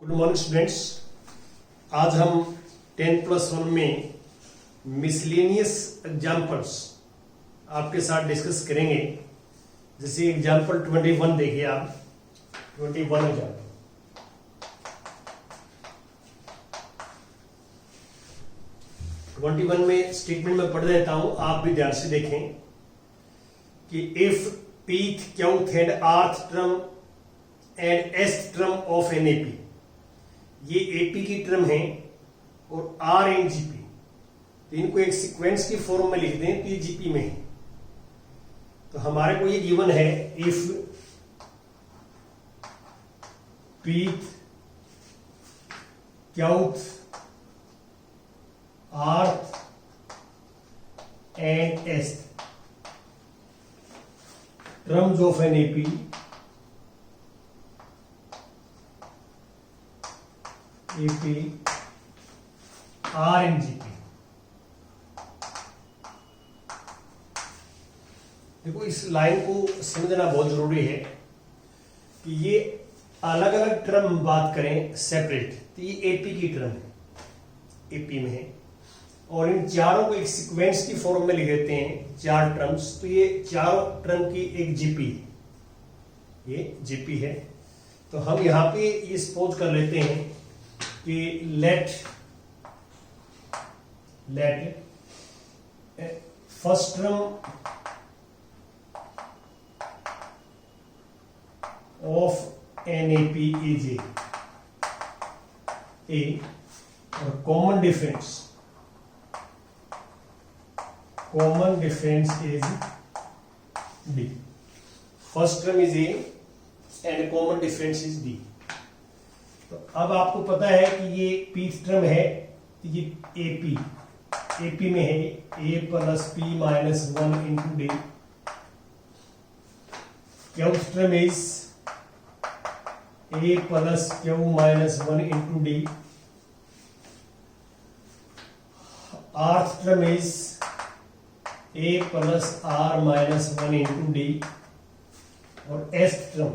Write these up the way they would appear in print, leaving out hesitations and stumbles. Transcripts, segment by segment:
Good morning students. आज हम 10+1 में मिसलेनियस एग्जाम्पल्स आपके साथ डिस्कस करेंगे। जैसे एग्जाम्पल 21 देखिए आप, 21 एग्जाम्पल। 21 में स्टेटमेंट में पढ़ देता हूं, आप भी ध्यान से देखें कि if pth, qth and rth term and एस्ट टर्म ऑफ एन एपी, ये एपी की टर्म है और आर एंड जीपी, तो इनको एक सीक्वेंस की फॉर्म में लिख दें तो ये जीपी में है। तो हमारे को ये गिवन है if pth, qth, rth and est terms of an AP R and GP। देखो इस लाइन को समझना बहुत जरूरी है कि ये अलग अलग टर्म बात करें सेपरेट, तो ये एपी की टर्म है, एपी में है, और इन चारों को एक सीक्वेंस की फॉर्म में लिख देते हैं, चार टर्म्स, तो ये चारों टर्म की एक जीपी, ये जीपी है। तो हम यहां पे ये सपोज कर लेते हैं कि let first term of an AP is a और common difference is D। First term is a and common difference is D। तो अब आपको पता है कि ये pth टर्म है, तो ये एपी में है, a plus p minus 1 into D. qth term is a plus q minus 1 into D. rth term is a plus r minus 1 into D. और एस्ट टर्म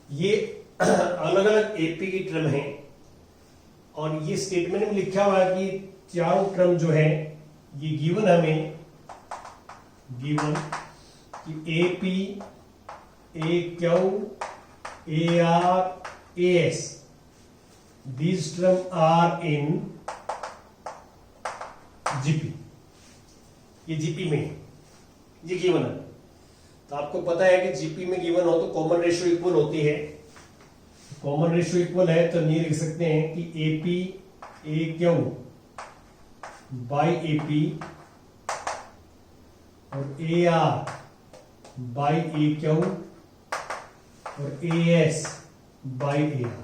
ये अलग अलग एपी की टर्म है, और ये स्टेटमेंट में लिखा हुआ है कि चारों टर्म जो है ये गिवन हमें कि AP, a Q, A R, A S, these terms are in GP। ये जीपी में है, ये गिवन है। तो आपको पता है कि जीपी में गिवन हो तो कॉमन रेशियो इक्वल होती है। कॉमन रेशियो इक्वल है तो ये लिख सकते हैं कि AP a q by AP और a r by a q और a s by a r.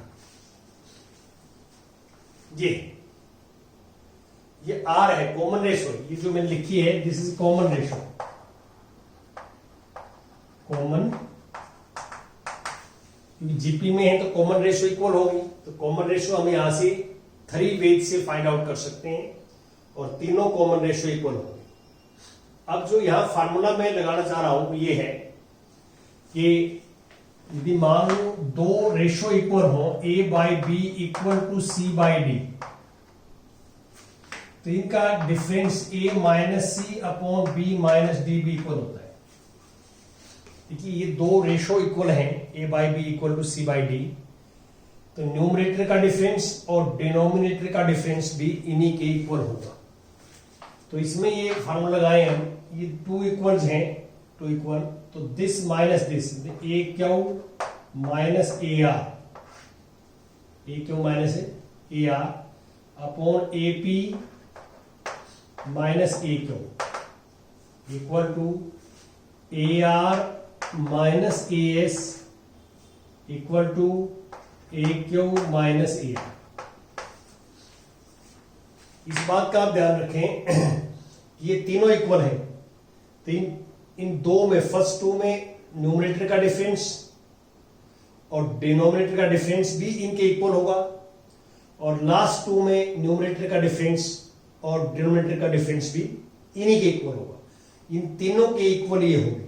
ये आर है, कॉमन रेशो, ये जो मैंने लिखी है this is common ratio. Common GP में है तो कॉमन रेशो इक्वल होगी, तो कॉमन रेशो हम यहां से 3 वेज से फाइंड आउट कर सकते हैं और तीनों कॉमन रेशो इक्वल होंगे। अब जो यहां फार्मूला मैं लगाना चाह रहा हूं ये है कि यदि मान लो दो रेशो इक्वल हो, a by b equal to c by d, तो इनका difference a minus c upon b minus d भी इक्वल होता है। देखिए ये दो रेशो इक्वल हैं, a by b equal to c by d, तो न्यूमरेटर का डिफरेंस और डिनोमिनेटर का डिफरेंस भी इन्हीं के इक्वल होगा। तो इसमें ये फार्मूला लगाए हम, ये टू इक्वल्स हैं, टू इक्वल, तो this minus this, A Q minus A R, A Q minus A R upon A P minus A Q equal to A R minus A S equal to A Q minus A R. इस बात का आप ध्यान रखें ये तीनों equal हैं, तो इन दो में, फर्स्ट टू में न्यूमरेटर का डिफरेंस और डिनोमिनेटर का डिफरेंस भी इनके इक्वल होगा, और लास्ट टू में न्यूमरेटर का डिफरेंस और डिनोमिनेटर का डिफरेंस भी इन्हीं के इक्वल होगा। इन तीनों के इक्वल ये होंगे।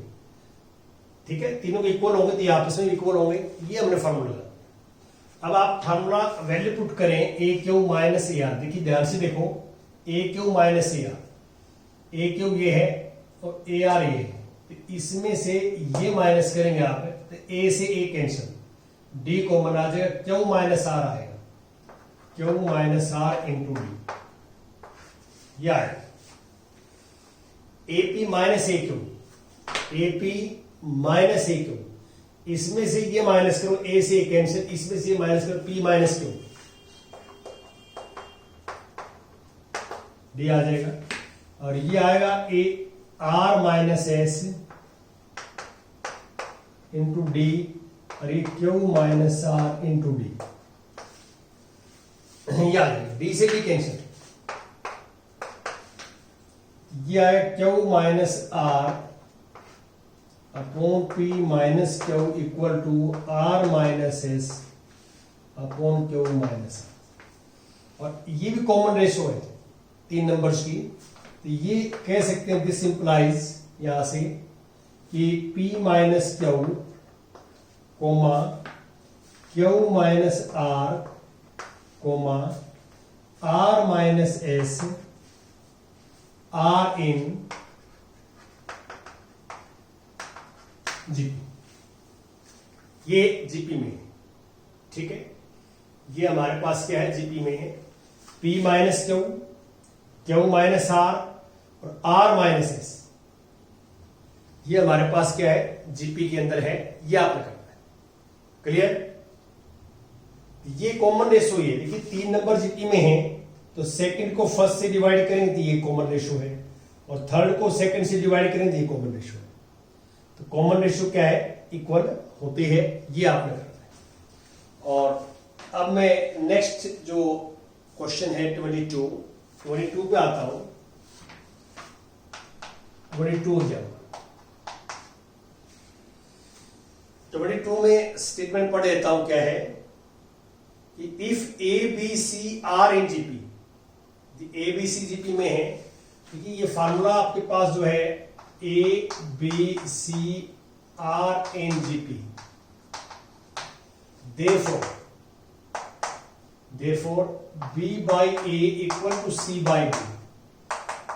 ठीक है, तीनों के इक्वल होंगे तो ये आपस में इक्वल होंगे, ये हमने फार्मूला लगा। अब आप फार्मूला वैल्यू पुट करें a Q minus A r. देखिए ध्यान से देखो, a Q minus A R, A q ये है और ए आर ये है, तो इसमें से ये माइनस करेंगे आप तो ए से ए कैंसिल, डी कॉमन आ जाएगा, क्यू माइनस आर आएगा, Q minus R into D, यह आएगा AP minus A Q, AP minus A Q, इसमें से ये माइनस करो, ए से ए कैंसिल, इसमें से ये माइनस करो, पी माइनस क्यू, डी आ जाएगा, और ये आएगा A R minus S into D, और ये Q minus R into D, ये आ जाएगा, डी से डी कैंसिल, ये आएगा Q minus R upon P minus Q equal to R minus S upon Q minus R, और ये भी कॉमन रेशो है तीन नंबर्स की, तो ये कह सकते हैं दिस इंप्लाइज यहां से कि P minus Q comma Q minus R comma R minus S are in GP, ये जीपी में है, ठीक है, ये हमारे पास क्या है जीपी में है, P minus Q, Q minus R और आर माइनस एस, ये हमारे पास क्या है जीपी के अंदर है, ये आपने करना है, क्लियर। ये कॉमन रेशो है, देखिए तीन नंबर जीपी में है तो सेकंड को फर्स्ट से डिवाइड करेंगे तो ये कॉमन रेशो है, और थर्ड को सेकंड से डिवाइड करेंगे तो ये कॉमन रेशो है, तो कॉमन रेशो क्या है इक्वल होती है, ये आपने करना है। और अब मैं नेक्स्ट जो क्वेश्चन है 22 पे आता हूं, 22 जाऊंगा, 22 में स्टेटमेंट पढ़ देता हूं, क्या है कि if A B C are in GP, A B C GP में है, क्योंकि ये फार्मूला आपके पास जो है A B C are in GP, therefore b by a equal to c by b,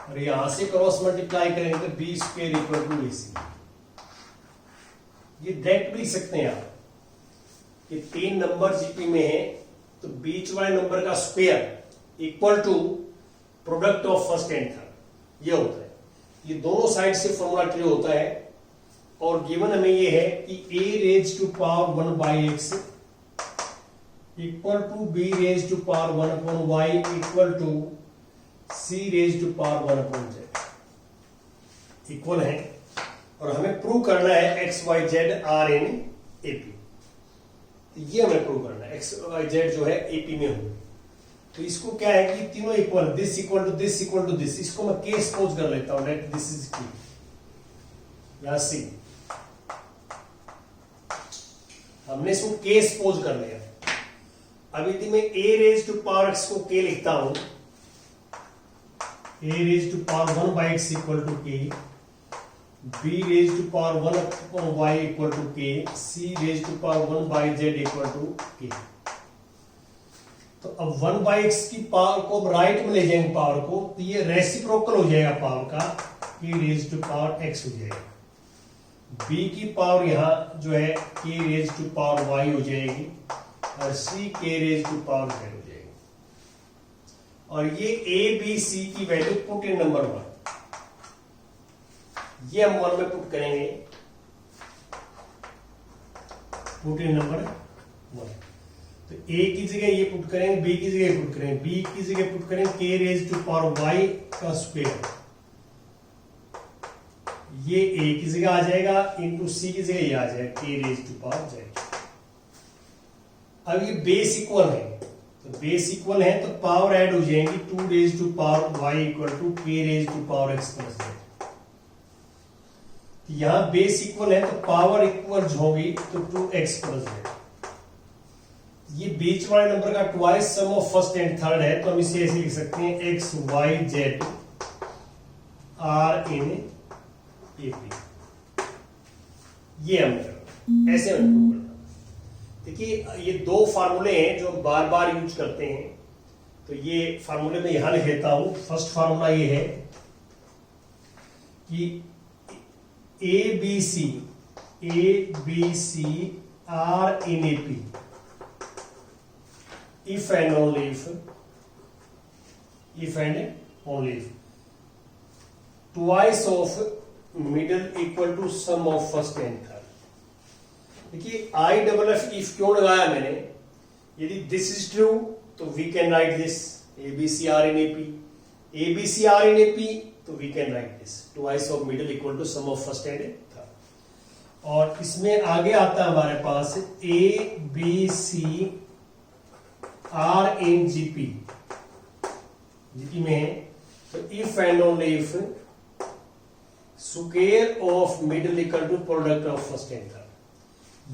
और यहां से क्रॉस मल्टीप्लाई करेंगे तो b square equal to ac, ये डायरेक्ट भी लिख सकते हैं आप कि तीन नंबर जीपी में है तो बीच वाले नंबर का square equal to product of first and third, ये होता है, ये दोनों साइड से फॉर्मूला ट्रू होता है, और गिवन हमें ये है कि a raise to power 1 by X equal to b raise to power 1 upon y equal to c raise to power 1 upon z equal है, और हमें प्रूव करना है x y z r in AP, ये हमें प्रूव करना है x y z जो है AP में हो, तो इसको क्या है कि तीनों equal, this equal to this equal to this, इसको मैं केस सपोज कर लेता हूं, लेट दिस इज Q या C, हमने इसको केस सपोज कर लिया। अब यदि मैं a raise to power x को k लिखता हूं, a raise to power 1 by x equal to k, b raise to power 1 upon y equal to k, c raise to power 1 by z equal to k, तो अब 1 by x की power को right में ले जाएंगे power को, तो ये रेसिप्रोकल हो जाएगा पावर का, k raise to power x हो जाएगा, b की पावर यहां जो है k raise to power y हो जाएगी, और c k raise to power z हो जाएगी, और ये a b c की वैल्यू पुट इन नंबर 1, ये हम 1 में पुट करेंगे, पुट इन नंबर 1, तो a की जगह ये पुट करेंगे, b की जगह पुट करेंगे, b की जगह पुट करेंगे k raise to power y का स्क्वायर, ये a की जगह आ जाएगा इंटू c की जगह ये आ जाएगा k raise to power z। अब ये बेस इक्वल है, तो बेस इक्वल है तो पावर ऐड हो जाएंगी, 2 raise to power y equal to k raise to power x plus z, यहां बेस इक्वल है तो पावर इक्वल होगी तो 2x प्लस z, ये बीच वाले नंबर का twice sum of first and third है, तो हम इसे ऐसे लिख सकते हैं x y z r in AP, ये हमें करना, ऐसे हमें प्रूव करना। देखिए ये दो फार्मूले हैं जो हम बार बार यूज करते हैं, तो ये फार्मूले में यहां लिख देता हूं। फर्स्ट फार्मूला ये है कि A B C are in A P if and only if twice of middle equal to sum of first and third। देखिए IFF if क्यों लगाया मैंने, यदि this is true तो we can write this ABCR in AP, ABCR in AP तो we can write this twice of middle equal to sum of first and third। और इसमें आगे आता है हमारे पास ABCR in GP में है, तो if and only if square of middle equal to product of first and third।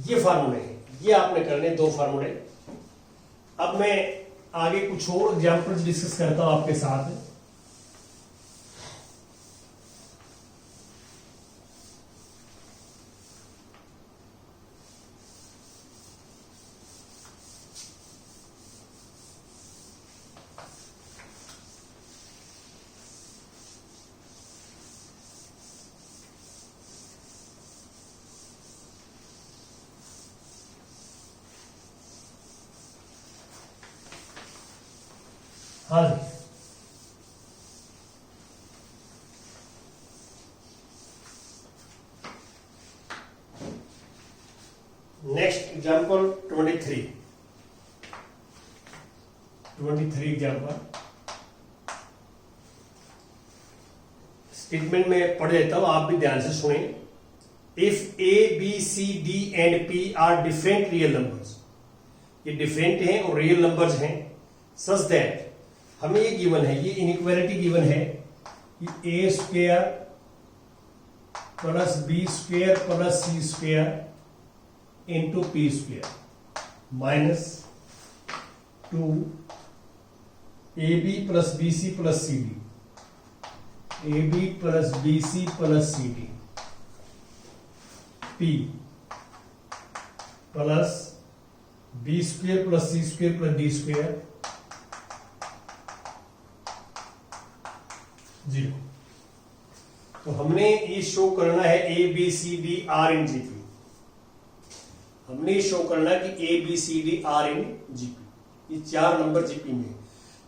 ये फार्मूले हैं, ये आपने करने दो फार्मूले। अब मैं आगे कुछ और एग्जाम्पल्स डिस्कस करता हूं आपके साथ। हाँ जी, नेक्स्ट एग्जाम्पल 23 एग्जाम्पल। स्टेटमेंट में पढ़ देता हूं, आप भी ध्यान से सुने। If A B C D and P are different real numbers, ये डिफरेंट हैं और रियल नंबर्स हैं, सच दैट हमें ये गिवन है, ये इनइक्वालिटी गिवन है कि a square plus b square plus c square into p square minus 2 a b plus b c plus c d, a b plus b c plus c d, p plus b square plus c square plus d square 0। तो हमने ये show करना है A B C d are in GP, हमने ये show करना है कि A B C d are in GP, ये 4 नंबर जीपी में।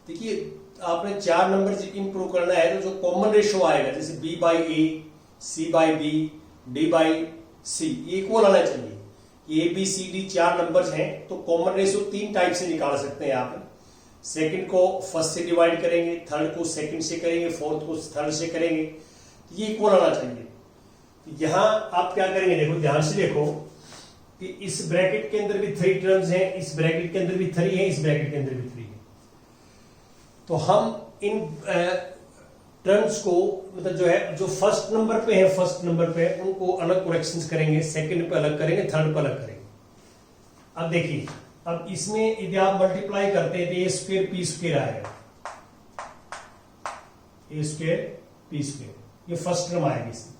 देखिए आपने 4 नंबर जीपी में प्रूव करना है, तो जो कॉमन रेशो आएगा जैसे b by a, c by b, d by c, ये इक्वल आना चाहिए। A B C d 4 numbers हैं, तो कॉमन रेशो 3 टाइप से निकाल सकते हैं आप। सेकंड को फर्स्ट से डिवाइड करेंगे, थर्ड को सेकंड से करेंगे, फोर्थ को थर्ड से करेंगे, ये इक्वल आना चाहिए। यहां आप क्या करेंगे, देखो ध्यान से देखो कि इस ब्रैकेट के अंदर भी 3 टर्म्स हैं, इस ब्रैकेट के अंदर भी 3 है, इस ब्रैकेट के अंदर भी 3 है। तो हम इन टर्म्स को मतलब जो है, जो फर्स्ट नंबर पे है, फर्स्ट नंबर पे उनको अलग करेक्शंस करेंगे, सेकंड पे अलग करेंगे, थर्ड पे अलग करेंगे। अब देखिए, अब इसमें यदि आप मल्टीप्लाई करते हैं तो ए स्क्वेयर पी स्क्वेयर आएगा, ए स्क्वेयर पी स्क्वेयर, ये फर्स्ट टर्म आएगी इसमें।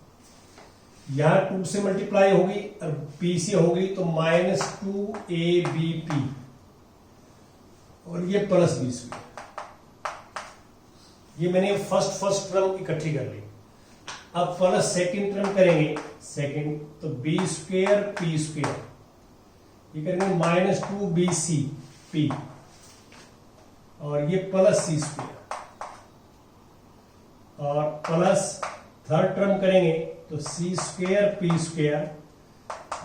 यहां 2 से मल्टीप्लाई होगी और पी से होगी तो -2ab और ये प्लस बी स्क्वेयर। ये मैंने फर्स्ट टर्म इकट्ठी कर ली। अब प्लस सेकंड टर्म करेंगे, सेकंड तो बी स्क्वेयर पी स्क्वेयर, ये करेंगे -2bcp और ये प्लस सी स्क्वेयर, और प्लस थर्ड टर्म करेंगे तो c square p square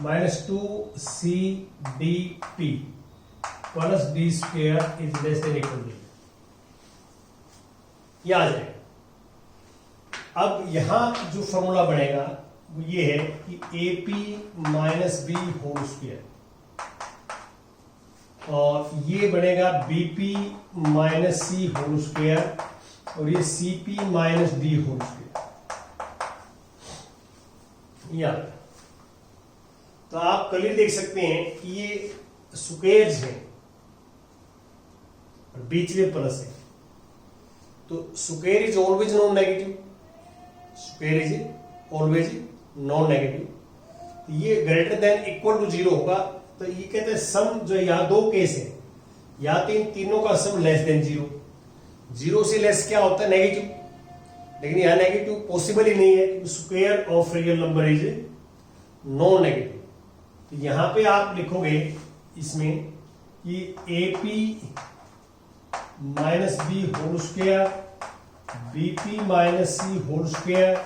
-2cdp plus d square is less than equal to, ये आ जाएगा। अब यहां जो फॉर्मूला बनेगा वो ये है कि AP minus B whole square, और ये बनेगा BP minus C whole square, और ये CP minus D whole square. तो आप क्लियर देख सकते हैं कि ये स्क्वेयर्स हैं और बीच में प्लस है, तो square is always non negative, square is always non negative. तो ये ग्रेटर देन इक्वल टू 0 होगा। तो ये कहते हैं सम जो यहाँ दो केस है, या तो इन तीनों का सम लेस देन 0, 0 से लेस क्या होता है नेगेटिव, लेकिन यहाँ नेगेटिव पॉसिबल ही नहीं है क्योंकि square of real number is non negative. तो यहां पे आप लिखोगे इसमें कि AP minus B whole square, BP minus C whole square,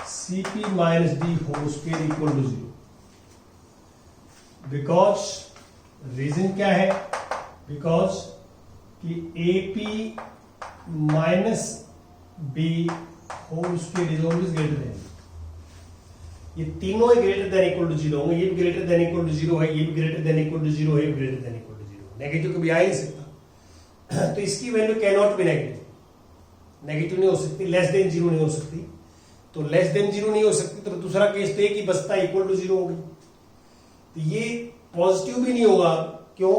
CP minus D whole square equal to 0। Because reason क्या है, बिकॉज कि AP minus B whole square is always greater than, ये तीनों ही ग्रेटर देन इक्वल टू 0 होंगे, ये भी greater than equal to 0 है, ये भी ग्रेटर देन इक्वल टू 0 है, ये भी greater than equal to 0, negative कभी आ ही नहीं सकता। तो इसकी value can not be negative, negative नहीं हो सकती, लेस देन 0 नहीं हो सकती। तो लेस देन 0 नहीं हो सकती तो दूसरा केस तो एक ही बचता है, इक्वल टू 0 होगी। तो ये पॉजिटिव भी नहीं होगा, क्यों,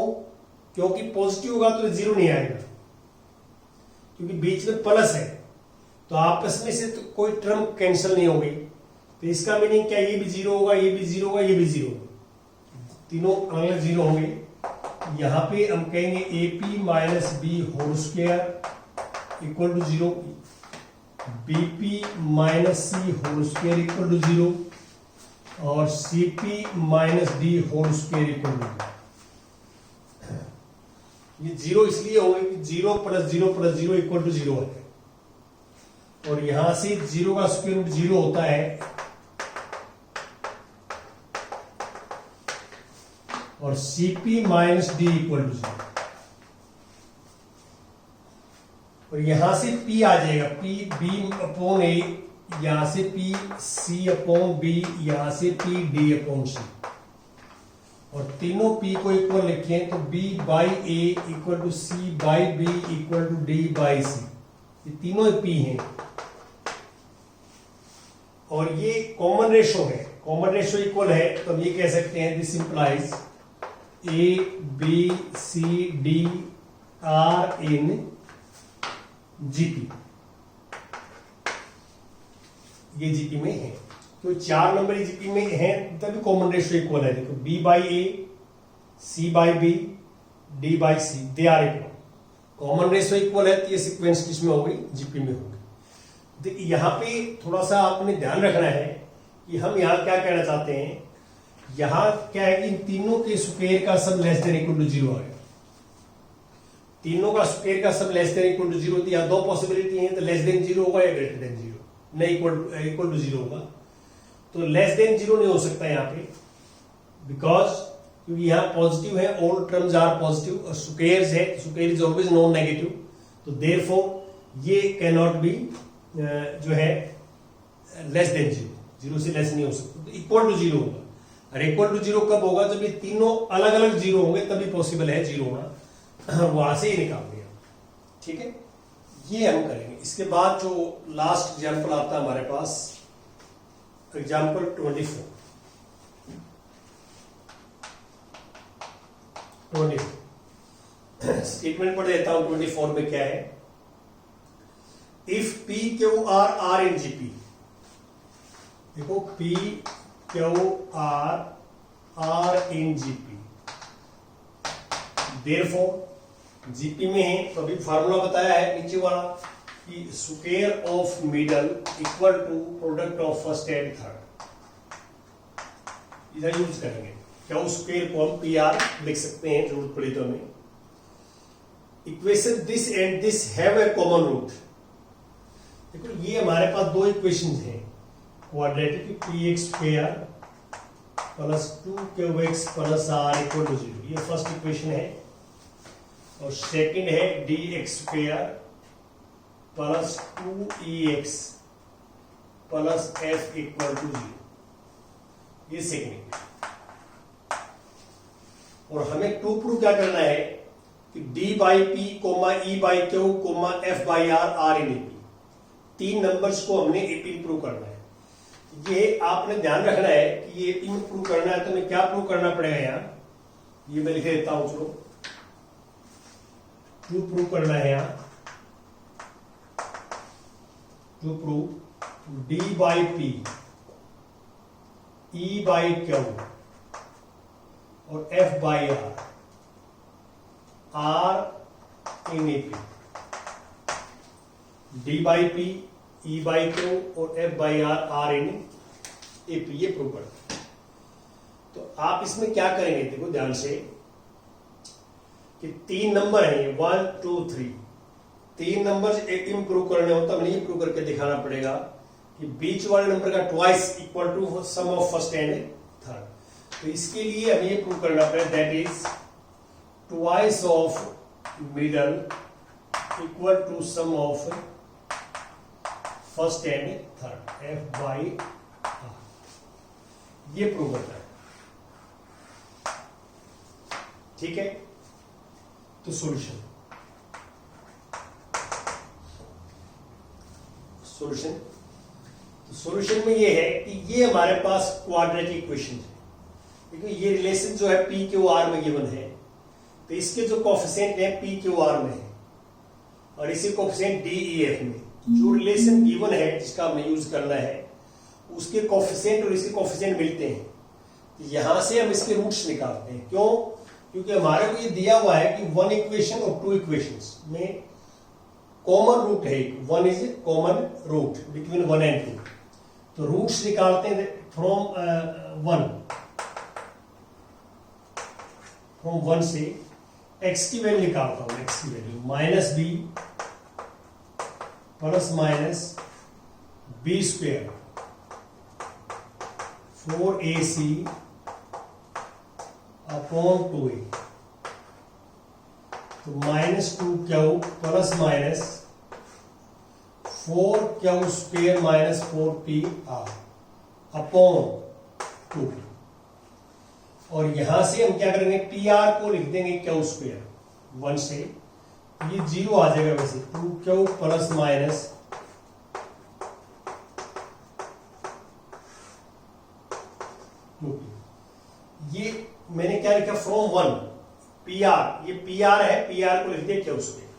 क्योंकि पॉजिटिव होगा तो 0 नहीं आएगा, क्योंकि बीच में प्लस है, तो आपस में से तो कोई टर्म कैंसिल नहीं होगी। तो इसका मीनिंग क्या, ये भी 0 होगा, ये भी 0 होगा, ये भी 0 होगा, तीनों अलग 0 होंगे। यहां पे हम कहेंगे AP minus B whole square equal to 0, BP minus C whole square equal to 0 और CP minus D whole square equal to 0। ये 0 इसलिए होगा कि 0 प्लस 0 प्लस 0 इक्वल टू 0 है, और यहां से 0 का स्क्वायर रूट 0 होता है, और CP minus D equal to 0, और यहां से P आ जाएगा, P B अपॉन A, यहां से P C अपॉन B, यहां से P D अपॉन C, और तीनों P को इक्वल लिखें तो B by A equal to C by B equal to D by C, ये तीनों ही P हैं, और ये कॉमन रेशो है, कॉमन रेशो इक्वल है, तो हम ये कह सकते हैं this implies A B C D are in GP, ये GP में है, तो 4 नंबर GP में है तभी कॉमन रेशियो इक्वल है। देखो B by A, C by B, D by C, they are equal, common ratio equal है, तो ये सीक्वेंस किसमें होगी, GP में होगी। देखिए यहां पे थोड़ा सा आपने ध्यान रखना है कि हम यहां क्या कहना चाहते हैं, यहां क्या है कि इन तीनों के स्क्वायर का sum less than equal to 0 आएगा, तीनों का स्क्वायर का sum less than equal to 0, यहां दो पॉसिबिलिटी है, तो लेस देन 0 होगा या ग्रेटर देन 0, नहीं इक्वल टू 0 होगा, तो लेस देन 0 नहीं हो सकता यहां पे, बिकॉज क्योंकि यहां पॉजिटिव है, ऑल टर्म्स आर पॉजिटिव, और स्क्वायर्स है, square is always non negative, तो देयरफॉर ये कैन नॉट बी जो है लेस देन 0, 0 से लेस नहीं हो सकता, तो इक्वल टू 0 होगा। और इक्वल टू 0 कब होगा, जब ये तीनों अलग अलग 0 होंगे तभी पॉसिबल है 0 होना, वहां से ही निकाल दिया, ठीक है, ये हम करेंगे। इसके बाद जो लास्ट एग्जाम्पल आता है हमारे पास, एग्जाम्पल 24 स्टेटमेंट पढ़ देता हूं। 24 में क्या है, if P Q R R in GP, देखो P Q R R इन GP, देयरफॉर GP में है, तो अभी फार्मूला बताया है नीचे वाला कि square of middle equal to product of first and third, इधर यूज करेंगे। क्या स्क्वायर को हम PR लिख सकते हैं जरूरत पड़ी तो हमें। Equation this and this have a common root, देखो ये हमारे पास दो इक्वेशन हैं, quadratic PX square plus 2QX plus R equal to 0, ये फर्स्ट इक्वेशन है, और सेकंड है DX square plus 2EX plus F equal to 0, ये सेकंड इक्वेशन। और हमें टू प्रूव क्या करना है कि D by P comma E by Q comma F by R R in AP, तीन नंबर्स को हमने AP में प्रूव करना है। ये आपने ध्यान रखना है कि ये AP में प्रूव करना है, तो हमें क्या प्रूव करना पड़ेगा यहाँ, ये मैं लिख देता हूं, चलो टू प्रूव करना है यहाँ, to prove D by P E by Q और F by R in AP, D by P, E by Q और F by R in AP, ये प्रूव करते हैं। तो आप इसमें क्या करेंगे, देखो ध्यान से कि 3 नंबर हैं, 1 2 3, 3 नंबर एक इंप्रूव करने हो तब नहीं प्रूव करके दिखाना पड़ेगा कि बीच वाले नंबर का twice equal to sum of first and third. तो इसके लिए हमें ये प्रूव करना पड़ेगा, that is twice of middle equal to sum of first and third, F by R, ये प्रूव करना है। ठीक है, तो सॉल्यूशन तो सॉल्यूशन में ये है कि ये हमारे पास क्वाड्रेटिक इक्वेशन है, क्योंकि ये रिलेशन जो है पी क्यू आर में गिवन है, तो इसके जो कोफिशिएंट है पी क्यू आर में है और इसी कोफिशिएंट डी ई एफ में, जो रिलेशन गिवन है जिसका हमें यूज करना है उसके कोफिशिएंट और इसके कोफिशिएंट मिलते हैं। तो यहां से हम इसके रूट्स निकालते हैं। क्यों? क्योंकि हमारे को ये दिया हुआ है कि 1 इक्वेशन और 2 इक्वेशंस में कॉमन रूट है, 1 is common root between 1 and 2। तो रूट्स निकालते हैं फ्रॉम 1 से x की वैल्यू निकालता हूं, x की value minus B plus minus B square 4ac upon 2a, तो -2q plus minus 4q square minus 4pr upon 2p। और यहां से हम क्या करेंगे, pr को लिख देंगे q स्क्वेयर 1 से, ये 0 आ जाएगा वैसे, 2q प्लस माइनस 2p। ये मैंने क्या लिखा, फ्रॉम 1 pr, ये pr है, pr को लिख दिया q स्क्वेयर,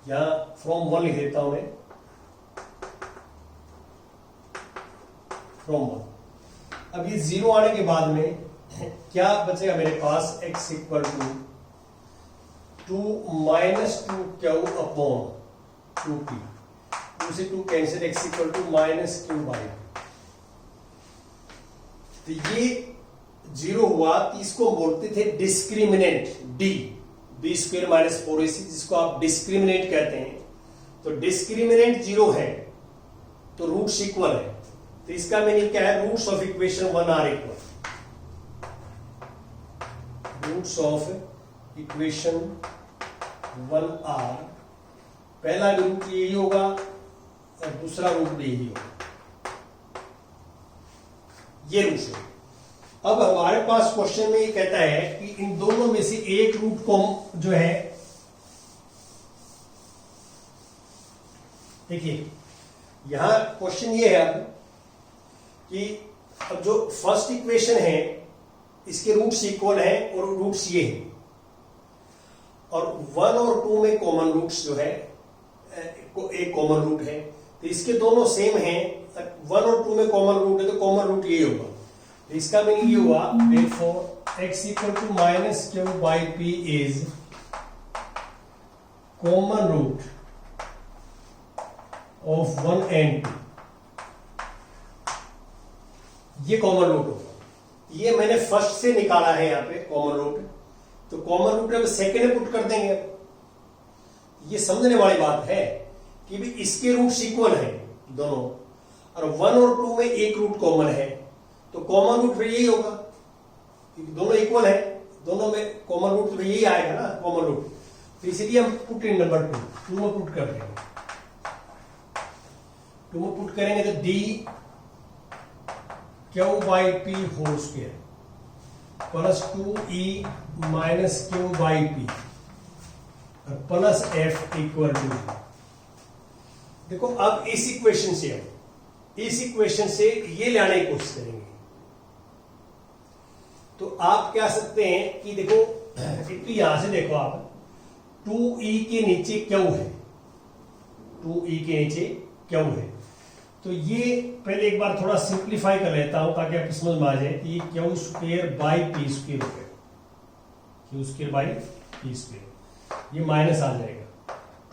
यहां फ्रॉम 1 लिख देता हूं मैं, फ्रॉम 1। अब ये 0 आने के बाद में क्या बचेगा मेरे पास, x equal to 2 minus 2q upon 2p, 2 से 2 cancel, x equal to minus q by. तो ये 0 हुआ, तो इसको बोलते थे discriminant, b square minus 4ac, जिसको आप डिस्क्रिमिनेंट कहते हैं। तो डिस्क्रिमिनेंट 0 है तो रूट्स इक्वल है, तो इसका मीनिंग क्या है, roots of equation 1 are equal, roots of equation 1 are, पहला रूट यही होगा और दूसरा रूट भी यही होगा, ये रूट्स है। अब हमारे पास क्वेश्चन में ये कहता है कि इन दोनों में से एक रूट को जो है, देखिए यहां क्वेश्चन ये है अब कि अब जो फर्स्ट इक्वेशन है इसके रूट्स इक्वल है और रूट्स ये है, और 1 और 2 में कॉमन रूट्स जो है, एक कॉमन रूट है, तो इसके दोनों सेम हैं, 1 और 2 में कॉमन रूट है तो कॉमन रूट ये होगा। तो इसका मीनिंग ये हुआ, therefore x equal to minus Q by P is common root of 1 and 2, ये कॉमन रूट होगा। ये मैंने फर्स्ट से निकाला है यहाँ पे कॉमन रूट, तो कॉमन रूट अब सेकेंड में पुट कर देंगे। ये समझने वाली बात है कि भी इसके रूट्स इक्वल है दोनों, और 1 और 2 में एक रूट कॉमन है, तो कॉमन रूट फिर यही होगा, क्योंकि दोनों इक्वल है, दोनों में कॉमन रूट तो यही आएगा ना, कॉमन रूट। तो इसलिए हम पुट इन नंबर 2 में पुट कर देंगे, 2 में पुट करेंगे तो D Q by P whole square plus 2e minus Q by P plus F equal to. देखो अब इस इक्वेशन से ये लाने की कोशिश करेंगे, तो आप क्या सकते हैं कि देखो, एक तो यहां से देखो आप 2e के नीचे क्यू है, 2e के नीचे क्यू है, तो ये पहले एक बार थोड़ा सिंप्लीफाई कर लेता हूं ताकि आपको समझ में आ जाए कि Q square by P square हो गया, Q square by P square, ये माइनस आ जाएगा,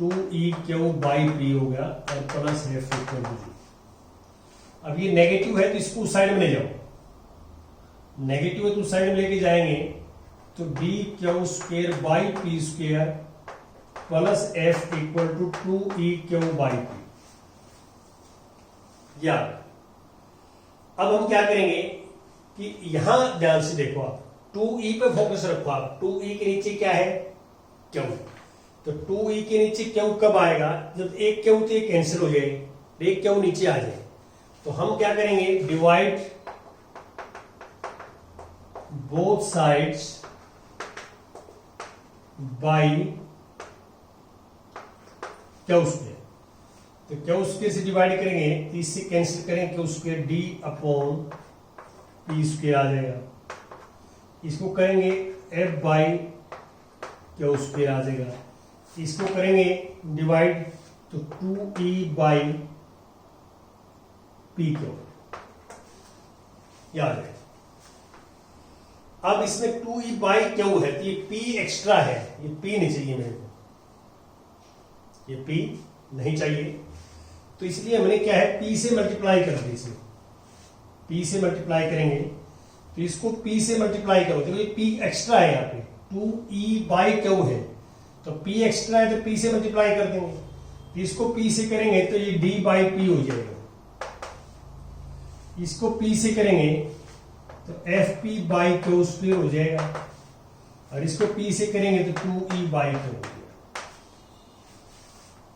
2e बाई पी हो गया और प्लस एफ इक्वल टू जी। अब ये नेगेटिव है तो इसको उस साइड में ले जाओ, नेगेटिव है तो उस साइड में लेके जाएंगे तो D Q square by P square plus F equal to 2e by P. या अब हम क्या करेंगे कि यहां ध्यान से देखो, आप 2e पे फोकस रखो, आप 2e के नीचे क्या है, क्यू। तो 2e के नीचे क्यू कब आएगा, जब एक क्यू तो एक कैंसिल हो जाए, एक क्यू नीचे आ जाए। तो हम क्या करेंगे, divide both sides by q square. तो क्यू स्क्वायर से डिवाइड करेंगे तो इससे कैंसिल करेंगे, q square d upon p square आ जाएगा। इसको करेंगे एफ बाई क्यू स्क्वायर आ जाएगा। इसको करेंगे डिवाइड तो 2e बाई पी क्यू आ जाएगा। अब इसमें 2e बाई क्यू है तो ये p एक्स्ट्रा है, ये p नहीं चाहिए मेरे को, ये p नहीं चाहिए, तो इसलिए हमने क्या है p से मल्टीप्लाई कर दिया। इसमें p से मल्टीप्लाई करेंगे तो इसको p से मल्टीप्लाई करो, देखो ये p एक्स्ट्रा है, यहाँ पे 2e बाई क्यू है तो p एक्स्ट्रा है तो p से मल्टीप्लाई कर देंगे। तो इसको p से करेंगे तो ये d बाई पी हो जाएगा, इसको p से करेंगे तो F P by q square हो जाएगा, और इसको p से करेंगे तो 2e बाई क्यू हो जाएगा।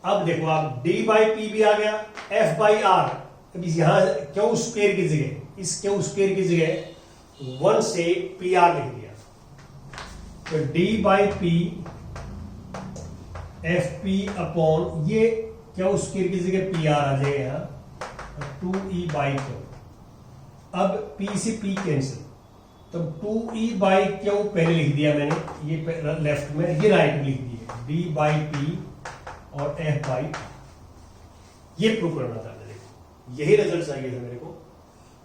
अब देखो आप d बाई पी भी आ गया, f बाई आर, अब यहां क्यू स्क्वायर की जगह, इस क्यू स्क्वायर की जगह 1 से पी आर लिख दिया, तो d by P F P upon ये क्यू स्क्वायर की जगह पी आर आ जाएगा यहाँ, 2e बाई क्यू। अब p से p कैंसिल, तो 2e बाई क्यू पहले लिख दिया मैंने, ये लेफ्ट में, ये राइट में लिख दिया d बाई पी और f बाई, ये प्रूव करना था मेरे को, यही रिजल्ट चाहिए था मेरे को,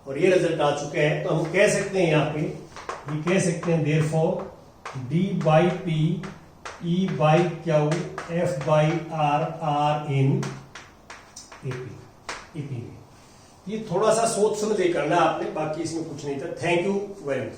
और ये रिजल्ट आ चुके हैं। तो हम कह सकते हैं यहाँ पे, ये कह सकते हैं therefore d by P e by Q f by R are in AP में। ये थोड़ा सा सोच समझ के करना आपने, बाकी इसमें कुछ नहीं था। Thank you very much.